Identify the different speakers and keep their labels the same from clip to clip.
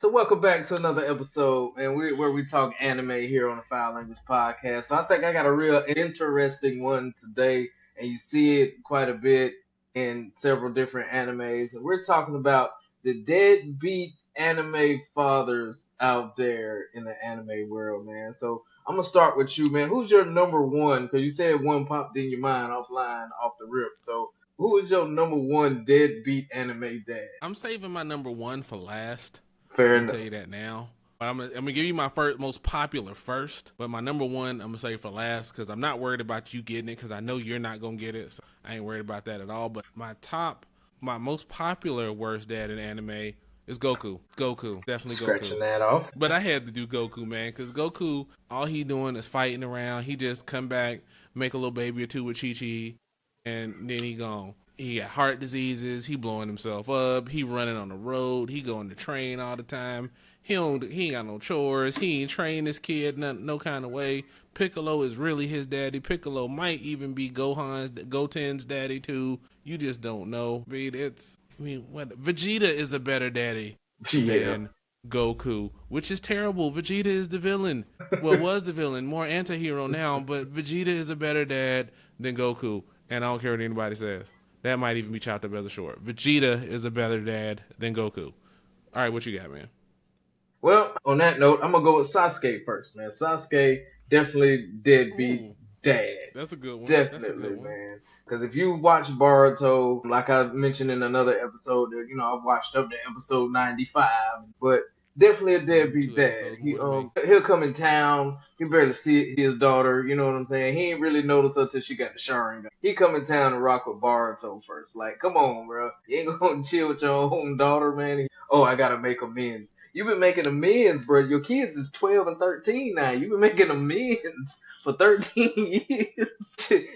Speaker 1: So welcome back to another episode, and where we talk anime here on the Fowl Language Podcast. So I think I got a real interesting one today, and you see it quite a bit in several different animes. And we're talking about the deadbeat anime fathers out there in the anime world, man. So I'm gonna start with you, man. Who's your number one? Because you said one popped in your mind offline, off the rip. So who is your number one deadbeat anime dad?
Speaker 2: I'm saving my number one for last.
Speaker 1: Fair
Speaker 2: I'm gonna tell
Speaker 1: enough.
Speaker 2: you that now. But I'm gonna give you my most popular first. But my number one, I'm gonna save for last because I'm not worried about you getting it because I know you're not gonna get it. So I ain't worried about that at all. But my most popular worst dad in anime is Goku. Goku, definitely Goku.
Speaker 1: Scratching that off.
Speaker 2: But I had to do Goku, man, because Goku, all he doing is fighting around. He just come back, make a little baby or two with Chi Chi, and then he gone. He got heart diseases. He blowing himself up. He running on the road. He going to train all the time. He ain't got no chores. He ain't train this kid no kind of way. Piccolo is really his daddy. Piccolo might even be Goten's daddy too. You just don't know. Vegeta is a better daddy
Speaker 1: Yeah.
Speaker 2: than Goku, which is terrible. Vegeta is the villain. Well, was the villain, more anti-hero now, but Vegeta is a better dad than Goku, and I don't care what anybody says. That might even be chopped up as a short. Vegeta is a better dad than Goku. All right, what you got, man?
Speaker 1: Well, on that note, I'm gonna go with Sasuke first, man. Sasuke definitely deadbeat
Speaker 2: Ooh,
Speaker 1: dad.
Speaker 2: that's a good one. That's a
Speaker 1: Definitely,
Speaker 2: good one.
Speaker 1: man. Because if you watch Boruto, like I mentioned in another episode, I've watched up to episode 95, but definitely a
Speaker 2: Maybe
Speaker 1: deadbeat
Speaker 2: two
Speaker 1: dad.
Speaker 2: episodes more to make.
Speaker 1: He'll come in town. He barely see his daughter. You know what I'm saying? He ain't really noticed her till she got the Sharingan. He come in town and rock with Boruto first. Like, come on, bro. You ain't gonna chill with your own daughter, man. Oh, I gotta make amends. You've been making amends, bro. Your kids is 12 and 13 now. You've been making amends for 13 years.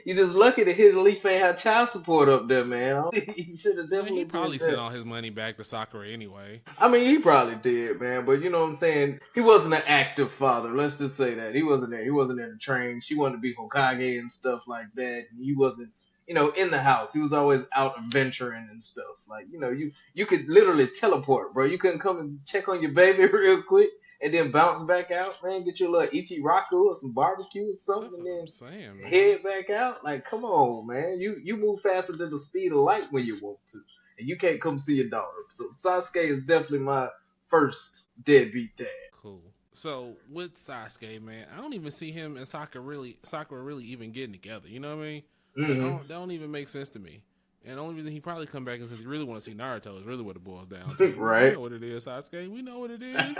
Speaker 1: You're just lucky to hit a leaf ain't have child support up there, man. You should have
Speaker 2: Man, he
Speaker 1: definitely did
Speaker 2: probably sent
Speaker 1: that.
Speaker 2: all his money back to Sakura anyway.
Speaker 1: I mean, he probably did, man. But you know what I'm saying? He wasn't an active father. Let's just say that. He wasn't there. He wasn't in the train. She wanted to be Hokage and stuff like that. And he wasn't, in the house. He was always out adventuring and stuff. Like, you could literally teleport, bro. You couldn't come and check on your baby real quick and then bounce back out, man. Get your little Ichiraku or some barbecue or something,
Speaker 2: That's
Speaker 1: and
Speaker 2: what I'm
Speaker 1: then
Speaker 2: saying, man.
Speaker 1: head back out. Like, come on, man. You move faster than the speed of light when you want to, and you can't come see your daughter. So Sasuke is definitely my first deadbeat dad.
Speaker 2: Cool. So with Sasuke, man, I don't even see him and Sakura really even getting together. You know what I mean? Like,
Speaker 1: Mm-hmm.
Speaker 2: that don't even make sense to me. And the only reason he probably come back is because he really want to see Naruto. Is really what it boils down to. We
Speaker 1: Right.
Speaker 2: know what it is, Sasuke. We know what it is.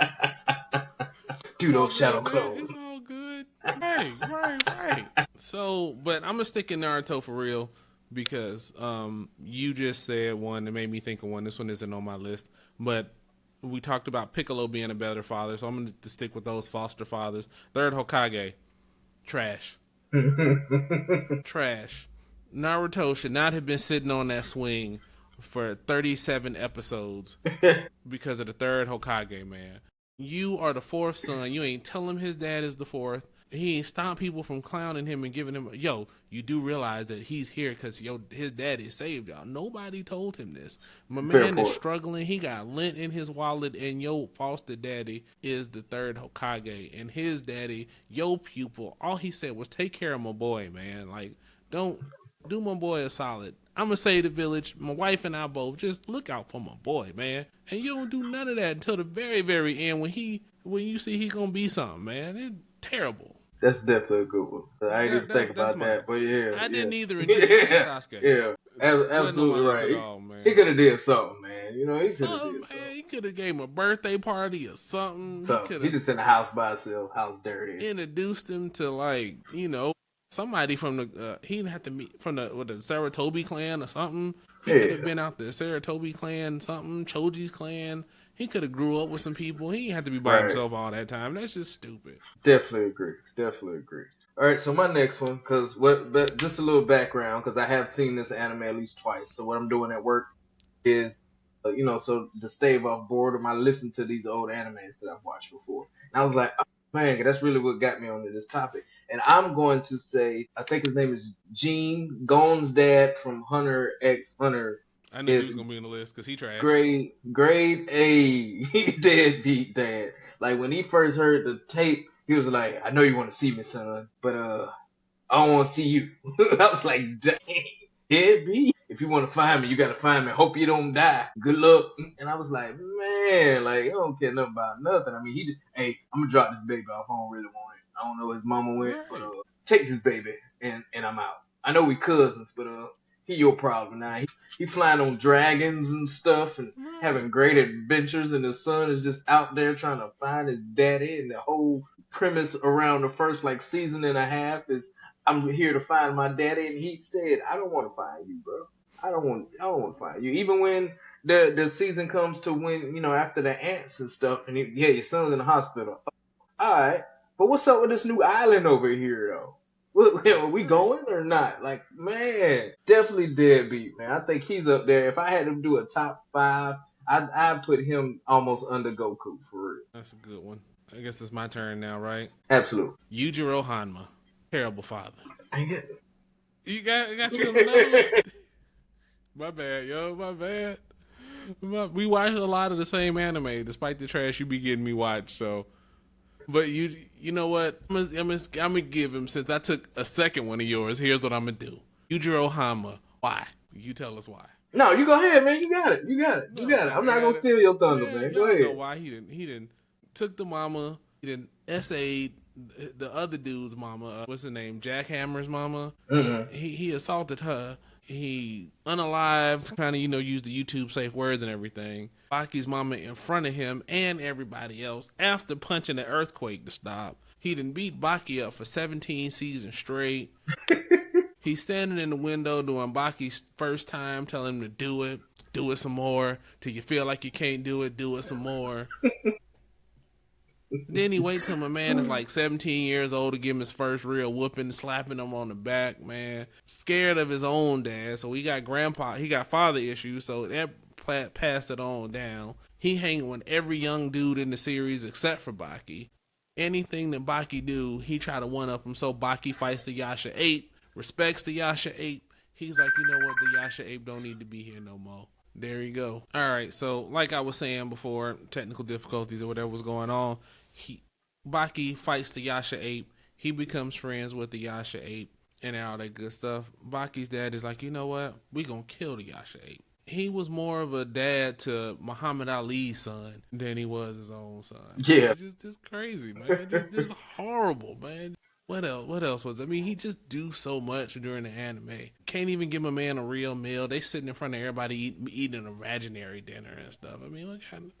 Speaker 1: Do
Speaker 2: It's all
Speaker 1: those shadow
Speaker 2: good, man.
Speaker 1: clones.
Speaker 2: It's all good. Right. So, but I'm gonna stick in Naruto for real because you just said one that made me think of one. This one isn't on my list, but we talked about Piccolo being a better father, so I'm going to stick with those foster fathers. Third Hokage, trash. Trash. Naruto should not have been sitting on that swing for 37 episodes because of the third Hokage, man. You are the fourth son. You ain't tell him his dad is the fourth. He ain't stop people from clowning him and giving him. Yo, you do realize that he's here because his daddy saved y'all. Nobody told him this. My
Speaker 1: Fair
Speaker 2: man is
Speaker 1: point.
Speaker 2: struggling. He got lint in his wallet, and your foster daddy is the third Hokage, and his daddy, your pupil. All he said was take care of my boy, man. Like, don't do my boy a solid. I'm gonna save the village. My wife and I both just look out for my boy, man. And you don't do none of that until the very, very end when you see he gonna be something, man. It's terrible.
Speaker 1: That's definitely a good one. I didn't even think
Speaker 2: That's
Speaker 1: about
Speaker 2: mine.
Speaker 1: that, but yeah,
Speaker 2: I
Speaker 1: yeah,
Speaker 2: didn't either until you said
Speaker 1: yeah,
Speaker 2: Sasuke.
Speaker 1: yeah.
Speaker 2: Wasn't on my
Speaker 1: Absolutely
Speaker 2: list at
Speaker 1: right.
Speaker 2: all,
Speaker 1: He
Speaker 2: man.
Speaker 1: could have did something, man. He could have
Speaker 2: Something,
Speaker 1: did
Speaker 2: man. He could have gave him a birthday party or something. He
Speaker 1: something.
Speaker 2: could
Speaker 1: He
Speaker 2: have
Speaker 1: just in the house by himself, house dirty.
Speaker 2: introduced him to somebody from the he didn't have to meet from the Saratobi clan or something. He could
Speaker 1: Yeah,
Speaker 2: have been out the Saratobi clan, something Choji's clan. He could have grew up with some people. He didn't have to be by
Speaker 1: right.
Speaker 2: himself all that time. That's just stupid.
Speaker 1: Definitely agree. Definitely agree. All right, so my next one, but just a little background, because I have seen this anime at least twice. So what I'm doing at work is, so to stave off boredom, I listen to these old animes that I've watched before. And I was like, oh, man, that's really what got me onto this topic. And I'm going to say, I think his name is Gene, Gon's dad from Hunter X Hunter.
Speaker 2: I knew he was gonna be on the list because he trash.
Speaker 1: Grade A deadbeat dad. Like when he first heard the tape, he was like, "I know you want to see me, son, but I don't want to see you." I was like, "Dang, deadbeat. If you want to find me, you got to find me. Hope you don't die. Good luck." And I was like, "Man, like I don't care nothing about nothing." I mean, he just, hey, I'm gonna drop this baby off. I don't really want it. I don't know where his mama went, but
Speaker 2: Right.
Speaker 1: take this baby and I'm out. I know we cousins, but he your problem now. He flying on dragons and stuff and
Speaker 2: Right.
Speaker 1: having great adventures, and his son is just out there trying to find his daddy. And the whole premise around the first like season and a half is I'm here to find my daddy, and he said, "I don't want to find you, bro. I don't want to find you." Even when the season comes to when after the ants and stuff, and yeah, your son's in the hospital. All right, but what's up with this new island over here, though? Are we
Speaker 2: Right.
Speaker 1: going or not? Like, man, definitely deadbeat, man. I think he's up there. If I had him do a top five, I'd put him almost under Goku for real.
Speaker 2: That's a good one. I guess it's my turn now, right?
Speaker 1: Absolutely.
Speaker 2: Yujiro Hanma, terrible father.
Speaker 1: I get
Speaker 2: You got you on another one. My bad, yo. My bad. We watch a lot of the same anime, despite the trash you be getting me watch. So, but you know what? I'm gonna give him, since I took a second one of yours. Here's what I'm gonna do. Yujiro Hanma. Why? You tell us why.
Speaker 1: No, you go ahead, man. You got it. You got it. You
Speaker 2: No,
Speaker 1: got it.
Speaker 2: I
Speaker 1: I'm not gonna
Speaker 2: got it.
Speaker 1: steal your thunder,
Speaker 2: Man,
Speaker 1: man. Go
Speaker 2: y'all know
Speaker 1: ahead.
Speaker 2: why he didn't took the mama. He didn't essayed the other dude's mama. What's her name? Jackhammer's mama.
Speaker 1: Mm-mm.
Speaker 2: He assaulted her. He unalived, kind of used the YouTube safe words and everything. Baki's mama in front of him and everybody else after punching the earthquake to stop. He done beat Baki up for 17 seasons straight. He's standing in the window during Baki's first time, telling him to do it some more, till you feel like you can't do it some more. Then he wait till my man is like 17 years old to give him his first real whooping, slapping him on the back, man. Scared of his own dad, so he got father issues, so that passed it on down. He hanging with every young dude in the series except for Baki. Anything that Baki do, he try to one up him, so Baki fights the Yasha Ape, respects the Yasha Ape. He's like, you know what, the Yasha Ape don't need to be here no more. There you go. All right, so like I was saying before, technical difficulties or whatever was going on, he Baki fights the Yasha Ape. He becomes friends with the Yasha Ape and all that good stuff. Baki's dad is like, you know what? We gonna kill the Yasha Ape. He was more of a dad to Muhammad Ali's son than he was his own son. Man.
Speaker 1: Yeah.
Speaker 2: It's just crazy, man. Just horrible, man. What else? What else was? I mean, he just do so much during the anime. Can't even give a man a real meal. They sitting in front of everybody eating an imaginary dinner and stuff. I mean, what kind?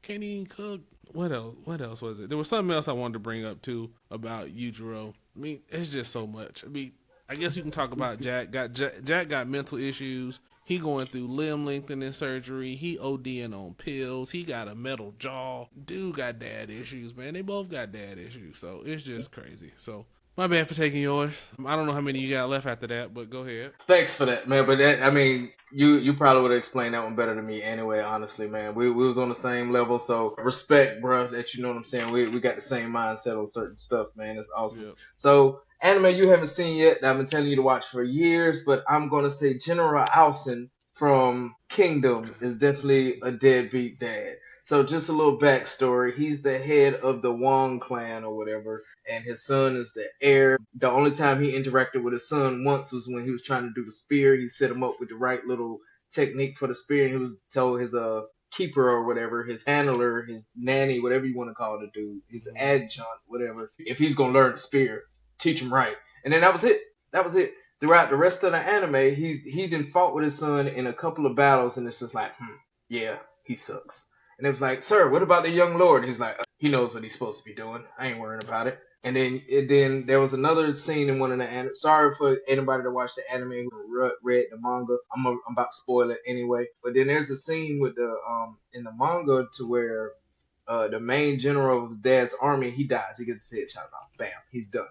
Speaker 2: Can't even cook. What else? What else was it? There was something else I wanted to bring up too about Yujiro. I mean, it's just so much. I mean, I guess you can talk about Jack got mental issues. He going through limb lengthening surgery. He ODing on pills. He got a metal jaw. Dude got dad issues, man. They both got dad issues. So it's just crazy. So my bad for taking yours. I don't know how many you got left after that, but go ahead.
Speaker 1: Thanks for that, man. But I mean, you probably would have explained that one better than me anyway. Honestly, man, we was on the same level, so respect, bro. That you know what I'm saying. We got the same mindset on certain stuff, man. It's awesome.
Speaker 2: Yep.
Speaker 1: So anime you haven't seen yet that I've been telling you to watch for years, but I'm gonna say General Alson from Kingdom is definitely a deadbeat dad. So just a little backstory. He's the head of the Wong clan or whatever, and his son is the heir. The only time he interacted with his son once was when he was trying to do the spear. He set him up with the right little technique for the spear, and he was told his keeper or whatever, his handler, his nanny, whatever you want to call the dude, his adjunct, whatever. If he's gonna learn the spear, teach him right. And then that was it. That was it. Throughout the rest of the anime, he didn't fought with his son in a couple of battles, and it's just like, yeah, he sucks. And it was like, sir, what about the young lord? He's like, he knows what he's supposed to be doing. I ain't worrying about it. And then there was another scene in one of the anime. Sorry for anybody that watched the anime who read the manga. I'm about to spoil it anyway. But then there's a scene with the in the manga to where the main general of his dad's army, he dies. He gets his head chopped off. Bam, he's done.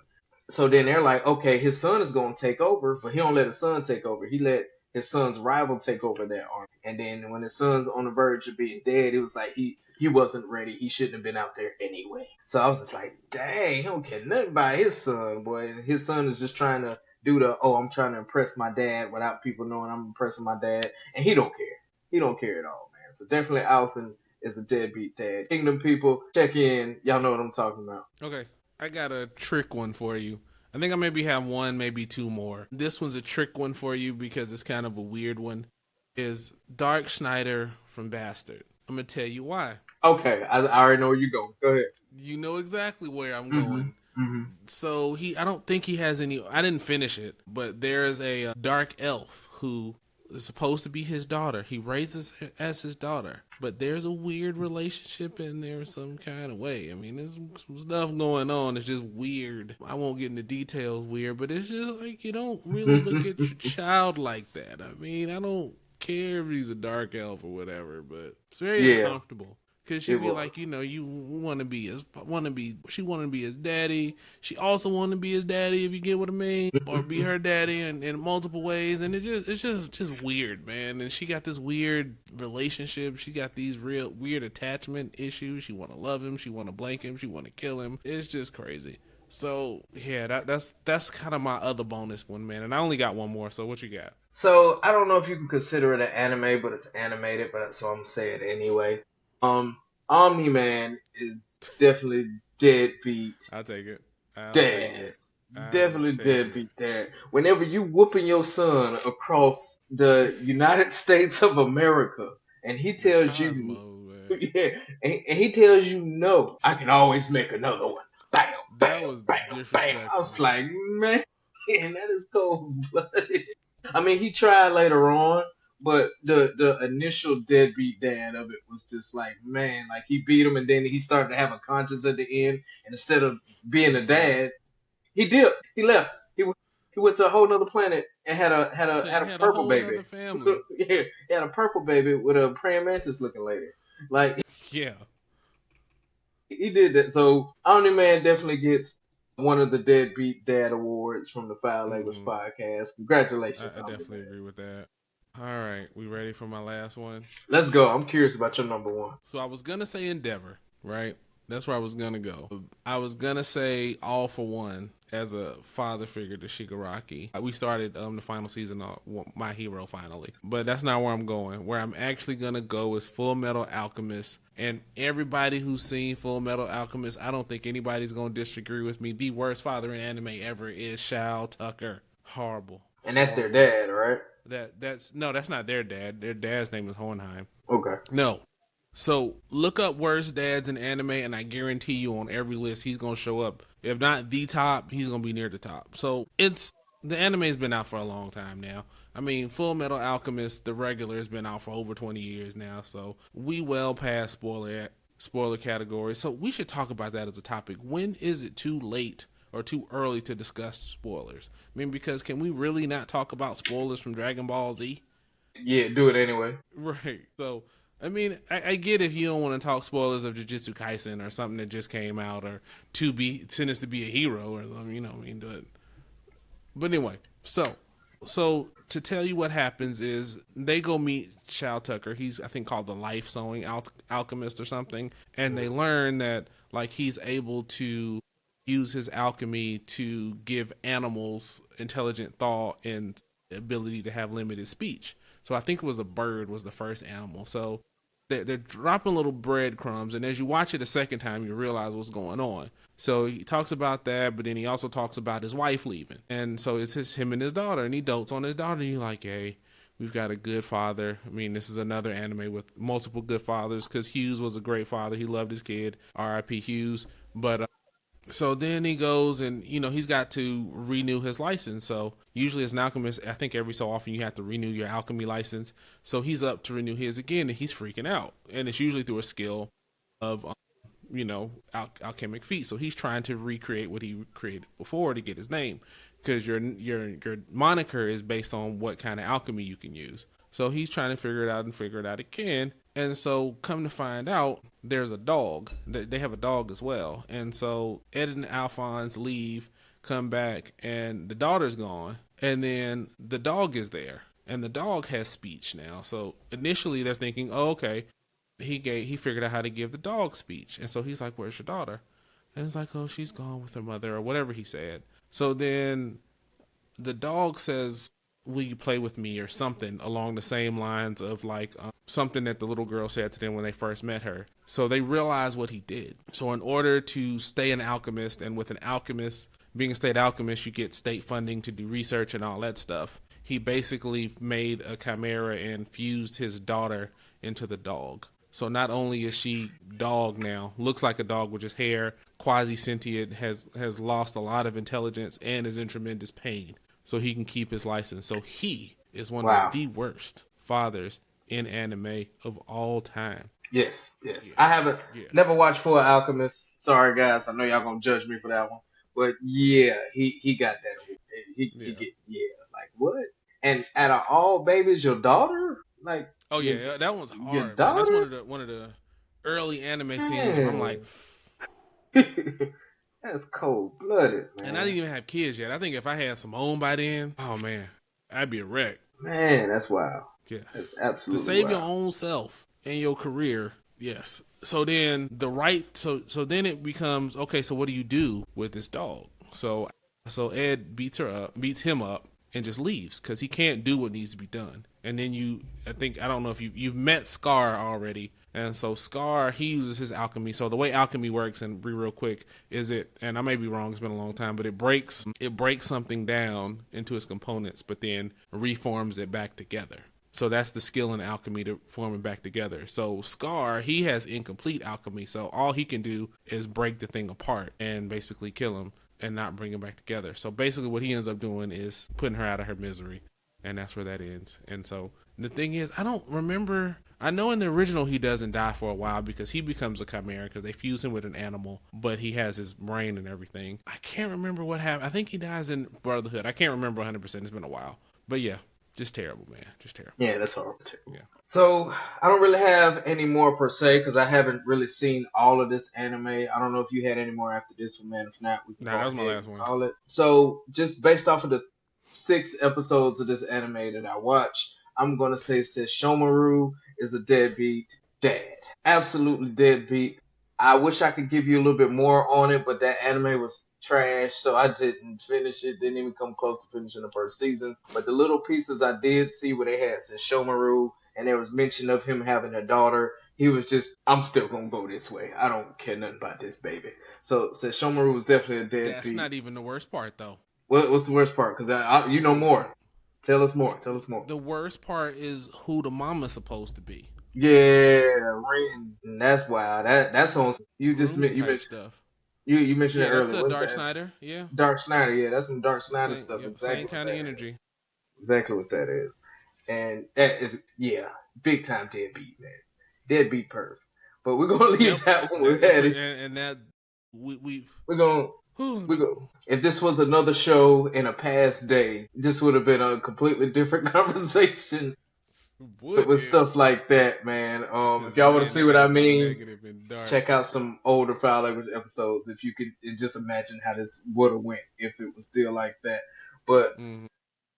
Speaker 1: So then they're like, okay, his son is going to take over, but he don't let his son take over. He let his son's rival take over that army. And then when his son's on the verge of being dead, it was like he wasn't ready. He shouldn't have been out there anyway. So I was just like, dang, he don't care nothing about his son, boy. And his son is just trying to do the, oh, I'm trying to impress my dad without people knowing I'm impressing my dad, and he don't care. He don't care at all, man. So definitely Allison is a deadbeat dad. Kingdom people, check in. Y'all know what I'm talking about.
Speaker 2: Okay, I got a trick one for you. I think I maybe have one, maybe two more. This one's a trick one for you because it's kind of a weird one. Is Dark Schneider from Bastard. I'm going to tell you why.
Speaker 1: Okay, I already know where you're going. Go ahead.
Speaker 2: You know exactly where I'm
Speaker 1: Mm-hmm.
Speaker 2: going.
Speaker 1: Mm-hmm.
Speaker 2: So I don't think he has any, I didn't finish it, but there's a dark elf who is supposed to be his daughter. He raises her as his daughter, but there's a weird relationship in there some kind of way. I mean, there's some stuff going on. It's just weird. I won't get into details weird, but it's just like, you don't really look at your child like that. I mean, I don't care if he's a dark elf or whatever, but it's very uncomfortable. Cause she'd be like, you know, you want to be she wanted to be his daddy. She also wanted to be his daddy, if you get what I mean, or be her daddy in multiple ways. And it's just weird, man. And she got this weird relationship. She got these real weird attachment issues. She want to love him. She want to blank him. She want to kill him. It's just crazy. So yeah, that's kind of my other bonus one, man. And I only got one more. So what you got?
Speaker 1: So I don't know if you can consider it an anime, but it's animated. But so I'm saying it anyway. Omni-Man is definitely deadbeat.
Speaker 2: I'll take it.
Speaker 1: Dad. Definitely deadbeat dad. Whenever you whooping your son across the United States of America, and he tells yeah, and he tells you no, I can always make another one. Bam, bam,
Speaker 2: that was
Speaker 1: bam, bam. I was like, man, that is cold blooded. I mean, he tried later on, but the initial deadbeat dad of it was just like, man, like he beat him, and then he started to have a conscience at the end, and instead of being a dad, he dipped. He left. He went to a whole nother planet and had a purple baby.
Speaker 2: Family.
Speaker 1: Yeah, he had a purple baby with a praying mantis looking lady. Like,
Speaker 2: yeah,
Speaker 1: he did that. So Omni-Man definitely gets one of the deadbeat dad awards from the Fowl Language Podcast. Congratulations.
Speaker 2: I definitely agree with that. All right, we ready for my last one?
Speaker 1: Let's go. I'm curious about your number one.
Speaker 2: So I was gonna say Endeavor, right? That's where I was gonna go. I was gonna say All for One as a father figure to Shigaraki. We started the final season of My Hero finally, but that's not where I'm going. Where I'm actually gonna go is Full Metal Alchemist. And everybody who's seen Full Metal Alchemist, I don't think anybody's gonna disagree with me. The worst father in anime ever is Shao Tucker. Horrible.
Speaker 1: And that's their dad, right?
Speaker 2: That's not their dad. Their dad's name is Hohenheim.
Speaker 1: Okay.
Speaker 2: No. So look up worst dads in anime, and I guarantee you on every list he's gonna show up. If not the top, he's gonna be near the top. So the anime's been out for a long time now. I mean, Full Metal Alchemist, the regular, has been out for over 20 years now. So we well past spoiler category. So we should talk about that as a topic. When is it too late or too early to discuss spoilers? I mean, because can we really not talk about spoilers from Dragon Ball Z?
Speaker 1: Yeah, do it anyway.
Speaker 2: Right. So, I mean, I get if you don't want to talk spoilers of Jujutsu Kaisen or something that just came out or Sentence to be a Hero or something, you know what I mean? But anyway, so to tell you what happens is they go meet Shao Tucker. He's, I think, called the Life Sewing Alchemist or something. And they learn that, like, he's able to use his alchemy to give animals intelligent thought and ability to have limited speech. So I think it was a bird was the first animal. So they're dropping little breadcrumbs, and as you watch it a second time, you realize what's going on. So he talks about that, but then he also talks about his wife leaving. And so it's him and his daughter, and he dotes on his daughter, and you're like, hey, we've got a good father. I mean, this is another anime with multiple good fathers, because Hughes was a great father. He loved his kid, R.I.P. Hughes. But so then he goes and, you know, he's got to renew his license. So usually as an alchemist, I think every so often you have to renew your alchemy license. So he's up to renew his again, and he's freaking out. And it's usually through a skill of, alchemic feat. So he's trying to recreate what he created before to get his name, because your moniker is based on what kind of alchemy you can use. So he's trying to figure it out again. And so come to find out, there's a dog. They have a dog as well. And so Ed and Alphonse leave, come back, and the daughter's gone. And then the dog is there. And the dog has speech now. So initially they're thinking, oh, okay, he figured out how to give the dog speech. And so he's like, where's your daughter? And it's like, oh, she's gone with her mother, or whatever he said. So then the dog says, "Will you play with me?" or something along the same lines of something that the little girl said to them when they first met her. So they realize what he did. So in order to stay an alchemist, and with an alchemist, being a state alchemist, you get state funding to do research and all that stuff. He basically made a chimera and fused his daughter into the dog. So not only is she dog now, looks like a dog with just hair, quasi-sentient, has lost a lot of intelligence, and is in tremendous pain. So he can keep his license. So he is one of the worst fathers in anime of all time.
Speaker 1: Yes. Yeah. I haven't never watched Full Alchemist. Sorry guys, I know y'all gonna judge me for that one. But yeah, he got that. He like what? And out of all babies, your daughter? Like,
Speaker 2: oh yeah, that one's hard. Man. That's one of the early anime scenes where I'm like,
Speaker 1: that's cold blooded, man.
Speaker 2: And I didn't even have kids yet. I think if I had some own by then, oh man, I'd be a wreck.
Speaker 1: Man, that's wild.
Speaker 2: Yeah,
Speaker 1: that's absolutely
Speaker 2: to save
Speaker 1: wild.
Speaker 2: your own self and your career. Yes. So then so then it becomes, okay, so what do you do with this dog? So Ed beats him up and just leaves because he can't do what needs to be done. And then I don't know if you've met Scar already. And so Scar, he uses his alchemy. So the way alchemy works, and be real quick, is and I may be wrong, it's been a long time, but it breaks something down into its components, but then reforms it back together. So that's the skill in alchemy, to form it back together. So Scar, he has incomplete alchemy. So all he can do is break the thing apart and basically kill him and not bring him back together. So basically what he ends up doing is putting her out of her misery. And that's where that ends. And so the thing is, I don't remember. I know in the original he doesn't die for a while because he becomes a chimera because they fuse him with an animal, but he has his brain and everything. I can't remember what happened. I think he dies in Brotherhood. I can't remember 100%. It's been a while. But yeah, just terrible, man. Just terrible.
Speaker 1: Yeah, that's horrible. Yeah. So I don't really have any more per se because I haven't really seen all of this anime. I don't know if you had any more after this one, man. If not, we can
Speaker 2: that was my last one.
Speaker 1: So just based off of the 6 episodes of this anime that I watched, I'm going to say Shomaru is a deadbeat dad. Absolutely deadbeat. I wish I could give you a little bit more on it, but that anime was trash, so I didn't finish it. Didn't even come close to finishing the first season. But the little pieces I did see where they had Shomaru, and there was mention of him having a daughter, he was just, I'm still going to go this way. I don't care nothing about this baby. So Shomaru was definitely a deadbeat.
Speaker 2: That's not even the worst part, though.
Speaker 1: What's the worst part? Because you know more. Tell us more.
Speaker 2: The worst part is who the mama's supposed to be.
Speaker 1: Yeah, Ren. That's wild. That's on. You mentioned
Speaker 2: stuff.
Speaker 1: You mentioned it earlier.
Speaker 2: That's a Dark Snyder. Yeah.
Speaker 1: Dark Snyder. Yeah, that's some Dark Snyder stuff.
Speaker 2: Yep,
Speaker 1: exactly.
Speaker 2: Same kind of energy.
Speaker 1: Exactly what that is, and that is big time deadbeat, man. Deadbeat perv. But we're gonna leave that one with Eddie.
Speaker 2: And that
Speaker 1: we're gonna. If this was another show in a past day, this would have been a completely different conversation with stuff like that, man. If y'all want to see what I mean, check out some older Fowl Language episodes. If you could just imagine how this would have went if it was still like that. But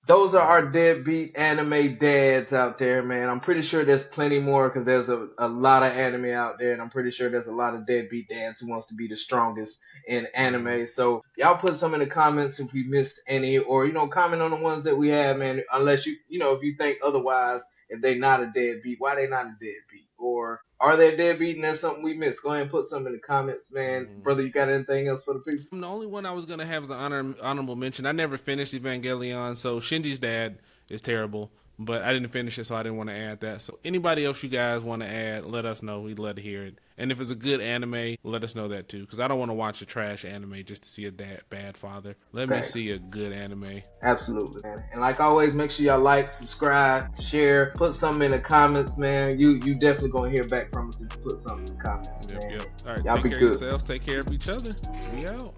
Speaker 1: those are our deadbeat anime dads out there, man. I'm pretty sure there's plenty more because there's a lot of anime out there, and I'm pretty sure there's a lot of deadbeat dads who wants to be the strongest in anime. So y'all put some in the comments if we missed any, or comment on the ones that we have, man. Unless if you think otherwise, if they not a deadbeat, why they not a deadbeat, or are they a deadbeat and there's something we missed? Go ahead and put some in the comments, man. Brother, you got anything else for the people?
Speaker 2: The only one I was going to have is an honorable mention. I never finished Evangelion, so Shinji's dad is terrible, but I didn't finish it, so I didn't want to add that. So anybody else you guys want to add, let us know. We'd love to hear it. And if it's a good anime, let us know that too, because I don't want to watch a trash anime just to see a bad father. Let me see a good anime.
Speaker 1: Absolutely, man. And like always, make sure y'all like, subscribe, share, put something in the comments, man. You definitely gonna hear back from us if you put something in the comments, man.
Speaker 2: Yep. All right, y'all take care of yourselves, take care of each other. We out.